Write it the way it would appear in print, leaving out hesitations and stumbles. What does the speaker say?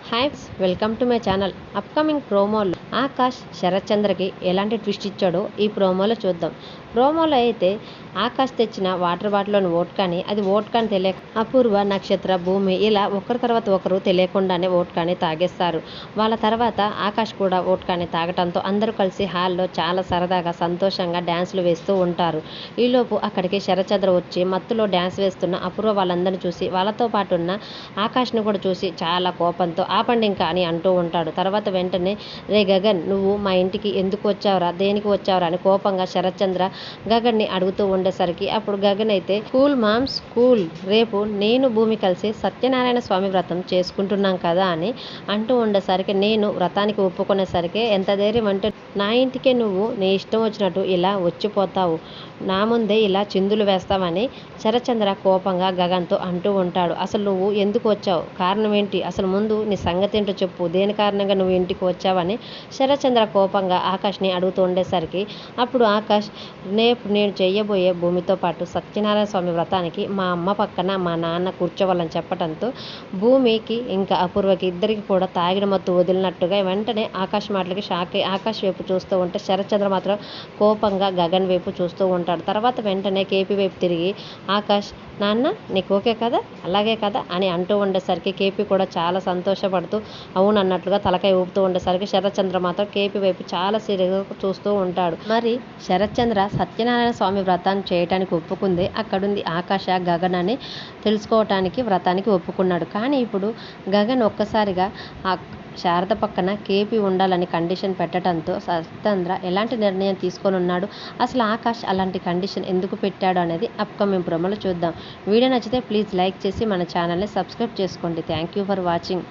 Hi welcome to my channel. Upcoming ప్రోమోలో ఆకాష్ శరత్ చంద్రకి ఎలాంటి twist ఇచ్చాడో ఈ ప్రోమోలో చూద్దాం. ప్రోమోలో అయితే ఆకాష్ తెచ్చిన వాటర్ బాటిల్లోని ఓట్కాని అది ఓట్కాని తెలియక అపూర్వ, నక్షత్ర, భూమి ఇలా ఒకరి తర్వాత ఒకరు తెలియకుండానే ఓట్కాని తాగేస్తారు. వాళ్ళ తర్వాత ఆకాష్ కూడా ఓట్కాని తాగటంతో అందరూ కలిసి హాల్లో చాలా సరదాగా సంతోషంగా డ్యాన్సులు వేస్తూ ఉంటారు. ఈలోపు అక్కడికి శరత్ చంద్ర వచ్చి మత్తులో డ్యాన్స్ వేస్తున్న అపూర్వ వాళ్ళందరినీ చూసి వాళ్ళతో పాటు ఉన్న ఆకాష్ని కూడా చూసి చాలా కోపంతో ఆపండి ఇంకా అని అంటూ ఉంటాడు. తర్వాత వెంటనే రే గగన్, నువ్వు మా ఇంటికి ఎందుకు వచ్చావురా, దేనికి వచ్చావురా అని కోపంగా శరత్ చంద్ర గగన్ని అడుగుతూ ఉండేసరికి అప్పుడు గగన్ అయితే కూల్ మామ్స్ కూల్, రేపు నేను భూమి కలిసి సత్యనారాయణ స్వామి వ్రతం చేసుకుంటున్నాం కదా అని అంటూ ఉండేసరికి నేను వ్రతానికి ఒప్పుకునేసరికి ఎంత ధైర్యం అంటే నా ఇంటికే నువ్వు నీ ఇష్టం వచ్చినట్టు ఇలా వచ్చిపోతావు, నా ముందే ఇలా చిందులు వేస్తావని శరత్చంద్ర కోపంగా గగన్తో అంటూ ఉంటాడు. అసలు నువ్వు ఎందుకు వచ్చావు, కారణం ఏంటి, అసలు ముందు నీ సంగతి ఏంటో చెప్పు, దేని కారణంగా నువ్వు ఇంటికి వచ్చావని శరత్చంద్ర కోపంగా ఆకాష్ని అడుగుతూ ఉండేసరికి అప్పుడు ఆకాష్ నేను చేయబోయే భూమితో పాటు సత్యనారాయణ స్వామి వ్రతానికి మా అమ్మ పక్కన మా నాన్న కూర్చోవాలని చెప్పడంతో భూమికి ఇంకా అపూర్వకి ఇద్దరికి కూడా తాగిన మత్తు వదిలినట్టుగా వెంటనే ఆకాష్ మాటలకి షాక్ అయ్యి ఆకాష్ వైపు చూస్తూ ఉంటే శరత్చంద్ర మాత్రం కోపంగా గగన్ వైపు చూస్తూ ఉంటాడు. తర్వాత వెంటనే కేపీ వైపు తిరిగి ఆకాష్, నాన్న నీకు ఓకే కదా, అలాగే కదా అని అంటూ ఉండేసరికి కేపీ కూడా చాలా సంతోషపడుతూ అవును అన్నట్లుగా తలకాయ ఊపుతూ ఉండేసరికి శరత్చంద్ర మాత్రం కేపీ వైపు చాలా సీరియస్గా చూస్తూ ఉంటాడు. మరి శరత్చంద్ర సత్యనారాయణ స్వామి వ్రతాన్ని చేయడానికి ఒప్పుకుంది అక్కడుంది ఆకాశ గగన్ అని తెలుసుకోవటానికి వ్రతానికి ఒప్పుకున్నాడు. కానీ ఇప్పుడు గగన్ ఒక్కసారిగా శారద పక్కన కేపీ ఉండాలని కండిషన్ పెట్టడంతో సత్యేంద్ర ఎలాంటి నిర్ణయం తీసుకొని ఉన్నాడు, అసలు ఆకాష్ అలాంటి కండిషన్ ఎందుకు పెట్టాడు అనేది అప్కమింగ్ ప్రోమోలో చూద్దాం. వీడియో నచ్చితే ప్లీజ్ లైక్ చేసి మన ఛానల్ని సబ్స్క్రైబ్ చేసుకోండి. Thank you for watching.